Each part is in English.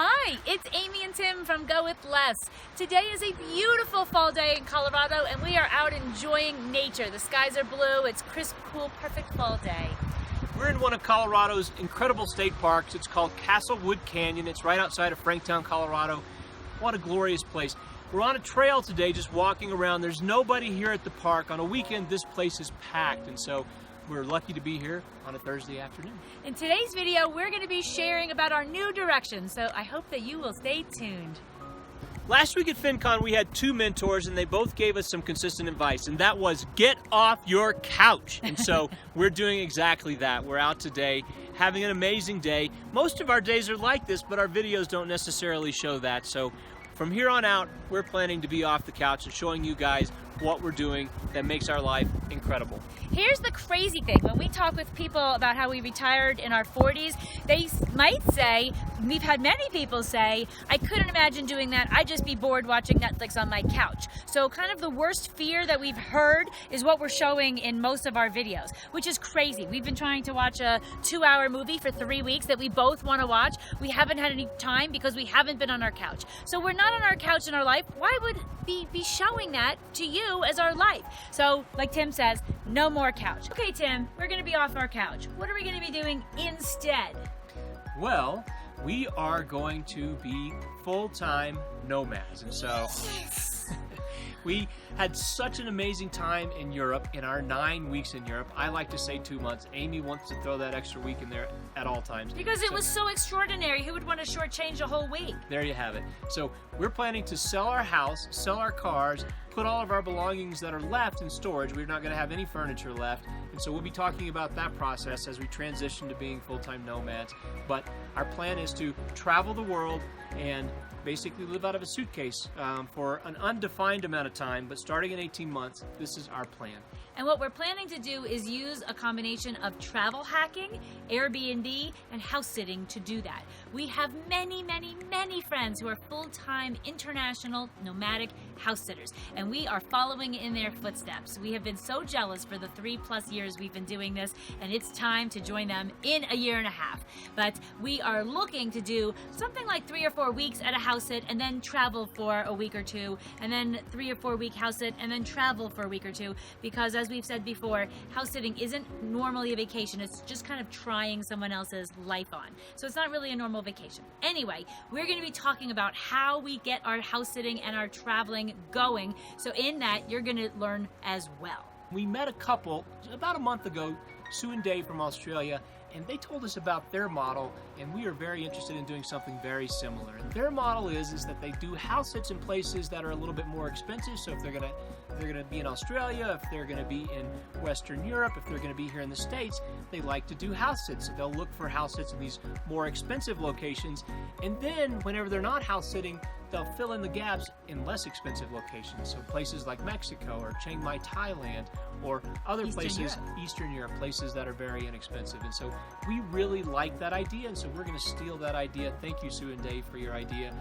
Hi, it's Amy and Tim from GoWithLess. Today is a beautiful fall day in Colorado and we are out enjoying nature. The skies are blue, it's crisp, cool, perfect fall day. We're in one of Colorado's incredible state parks. It's called Castlewood Canyon. It's right outside of Franktown, Colorado. What a glorious place. We're on a trail today just walking around. There's nobody here at the park. On a weekend, this place is packed, and so we're lucky to be here on a Thursday afternoon. In today's video, we're going to be sharing about our new direction, so I hope that you will stay tuned. Last week at FinCon, we had two mentors, and they both gave us some consistent advice, and that was get off your couch. And so we're doing exactly that. We're out today having an amazing day. Most of our days are like this, but our videos don't necessarily show that. So from here on out, we're planning to be off the couch and showing you guys what we're doing that makes our life incredible. Here's the crazy thing. When we talk with people about how we retired in our 40s, they might say, we've had many people say, I couldn't imagine doing that. I'd just be bored watching Netflix on my couch. So kind of the worst fear that we've heard is what we're showing in most of our videos, which is crazy. We've been trying to watch a 2-hour movie for 3 weeks that we both want to watch. We haven't had any time because we haven't been on our couch. So we're not on our couch in our life. Why would we be showing that to you as our life? So like Tim says, no more couch. Okay, Tim, we're going to be off our couch. What are we going to be doing instead? Well, we are going to be full-time nomads, and so we had such an amazing time in Europe in our 9 weeks in Europe. I like to say 2 months. Amy wants to throw that extra week in there at all times. Because it was so extraordinary. Who would want to shortchange a whole week? There you have it. So we're planning to sell our house, sell our cars, put all of our belongings that are left in storage. We're not going to have any furniture left. And so we'll be talking about that process as we transition to being full-time nomads. But our plan is to travel the world and basically live out of a suitcase for an undefined amount of time, but starting in 18 months, this is our plan. And what we're planning to do is use a combination of travel hacking, Airbnb, and house sitting to do that. We have many, many, many friends who are full-time international nomadic house sitters, and we are following in their footsteps. We have been so jealous for the 3+ years we've been doing this, and it's time to join them in a year and a half. But we are looking to do something like 3 or 4 weeks at a house sit and then travel for a week or two, and then 3 or 4 week house sit and then travel for a week or two, because as we've said before, house sitting isn't normally a vacation. It's just kind of trying someone else's life on. So it's not really a normal vacation. Anyway, we're going to be talking about how we get our house sitting and our traveling going. So in that, you're going to learn as well. We met a couple about a month ago, Sue and Dave from Australia, and they told us about their model, and we are very interested in doing something very similar. And their model is that they do house sits in places that are a little bit more expensive. So if they're gonna be in Australia, if they're gonna be in Western Europe, if they're gonna be here in the States, they like to do house sits. So they'll look for house sits in these more expensive locations, and then whenever they're not house sitting, they'll fill in the gaps in less expensive locations. So places like Mexico or Chiang Mai, Thailand, or other Eastern Europe, places that are very inexpensive. And so we really like that idea, and so we're going to steal that idea. Thank you, Sue and Dave, for your idea.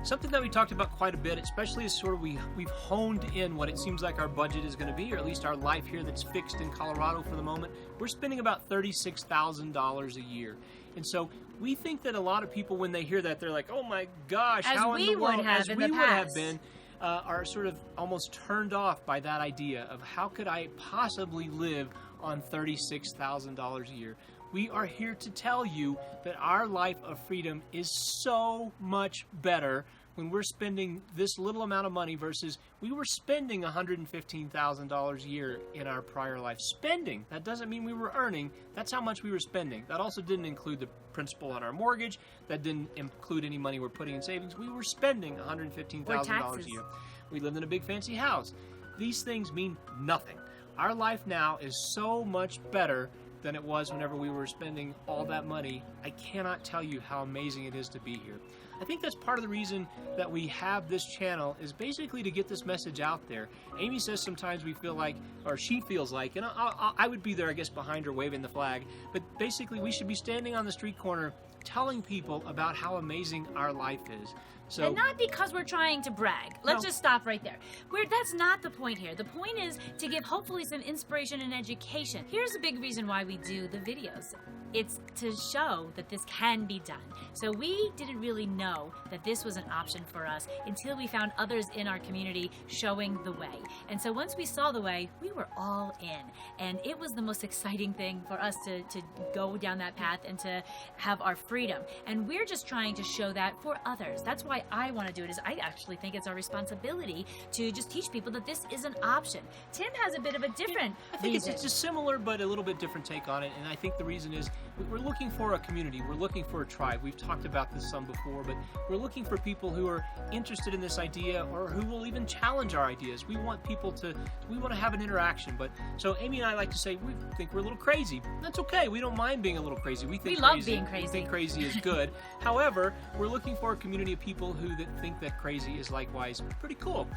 Something that we talked about quite a bit, especially is sort of we've honed in what it seems like our budget is going to be, or at least our life here that's fixed in Colorado for the moment. We're spending about $36,000 a year. And so we think that a lot of people, when they hear that, they're like, oh my gosh, how in the world, as we would have been, are sort of almost turned off by that idea of how could I possibly live on $36,000 a year. We are here to tell you that our life of freedom is so much better when we're spending this little amount of money versus we were spending $115,000 a year in our prior life. Spending, that doesn't mean we were earning, that's how much we were spending. That also didn't include the principal on our mortgage, that didn't include any money we're putting in savings. We were spending $115,000 a year. We lived in a big fancy house. These things mean nothing. Our life now is so much better than it was whenever we were spending all that money. I cannot tell you how amazing it is to be here. I think that's part of the reason that we have this channel, is basically to get this message out there. Amy says sometimes we feel like, or she feels like, and I would be there, I guess, behind her waving the flag, but basically we should be standing on the street corner telling people about how amazing our life is. So, and not because we're trying to brag. Let's just stop right there. That's not the point here. The point is to give hopefully some inspiration and education. Here's a big reason why we do the videos. it's to show that this can be done. So we didn't really know that this was an option for us until we found others in our community showing the way. And so once we saw the way, we were all in. And it was the most exciting thing for us to go down that path and to have our freedom. And we're just trying to show that for others. That's why I want to do it, is I actually think it's our responsibility to just teach people that this is an option. Tim has a bit of a different I think reason. it's just similar, but a little bit different take on it. And I think the reason is we're looking for a community. We're looking for a tribe. We've talked about this some before, but we're looking for people who are interested in this idea or who will even challenge our ideas. We want people we want to have an interaction. But so Amy and I like to say we think we're a little crazy. That's okay. We don't mind being a little crazy. We love being crazy. We think crazy is good. However, we're looking for a community of people who think that crazy is likewise pretty cool.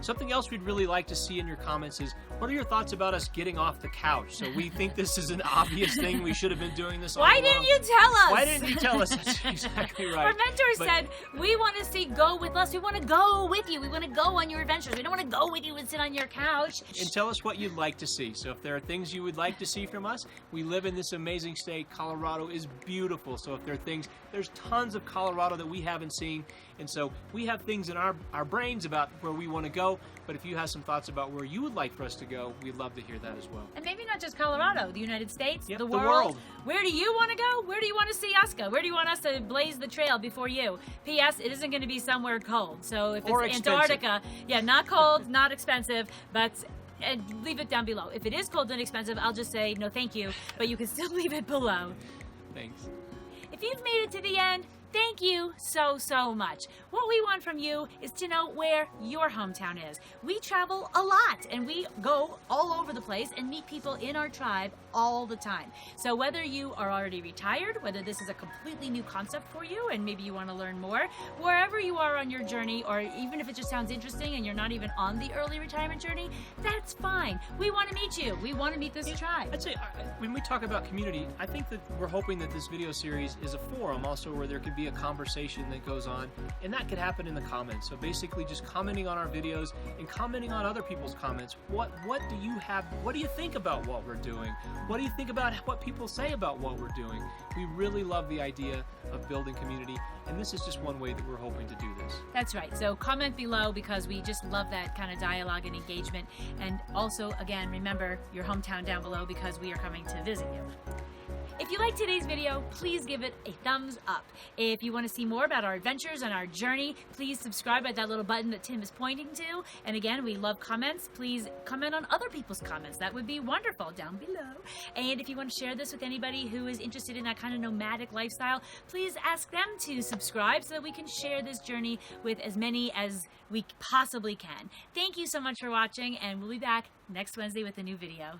Something else we'd really like to see in your comments is, what are your thoughts about us getting off the couch? So we think this is an obvious thing. We should have been doing this all along. Why didn't you tell us? Why didn't you tell us? That's exactly right. Our mentor said, we want to see GoWithLess. We want to go with you. We want to go on your adventures. We don't want to go with you and sit on your couch. And tell us what you'd like to see. So if there are things you would like to see from us, we live in this amazing state. Colorado is beautiful. So if there are things, there's tons of Colorado that we haven't seen. And so we have things in our brains about where we want to go. But if you have some thoughts about where you would like for us to go, we'd love to hear that as well. And maybe not just Colorado, the United States, Yep, the the world. world. Where do you want to go? Where do you want to see us go? Where do you want us to blaze the trail before you? P.S. It isn't going to be somewhere cold. So if Or it's expensive. Antarctica, yeah, not cold, not expensive, but and leave it down below. If it is cold and expensive, I'll just say no thank you, but you can still leave it below. Thanks. If you've made it to the end, thank you so much. What we want from you is to know where your hometown is. We travel a lot and we go all over the place and meet people in our tribe all the time. So whether you are already retired, whether this is a completely new concept for you and maybe you want to learn more, wherever you are on your journey, or even if it just sounds interesting and you're not even on the early retirement journey, that's fine. We want to meet you. We want to meet this tribe. I'd say when we talk about community, I think that we're hoping that this video series is a forum also where there could be a conversation that goes on, and that could happen in the comments. So basically just commenting on our videos and commenting on other people's comments. What do you have? What do you think about what we're doing? What do you think about what people say about what we're doing? We really love the idea of building community, and this is just one way that we're hoping to do this. That's right. So comment below because we just love that kind of dialogue and engagement. And also, again, remember your hometown down below because we are coming to visit you. If you liked today's video, please give it a thumbs up. If you want to see more about our adventures and our journey, please subscribe at that little button that Tim is pointing to. And again, we love comments. Please comment on other people's comments. That would be wonderful down below. And if you want to share this with anybody who is interested in that kind of nomadic lifestyle, please ask them to subscribe so that we can share this journey with as many as we possibly can. Thank you so much for watching, and we'll be back next Wednesday with a new video.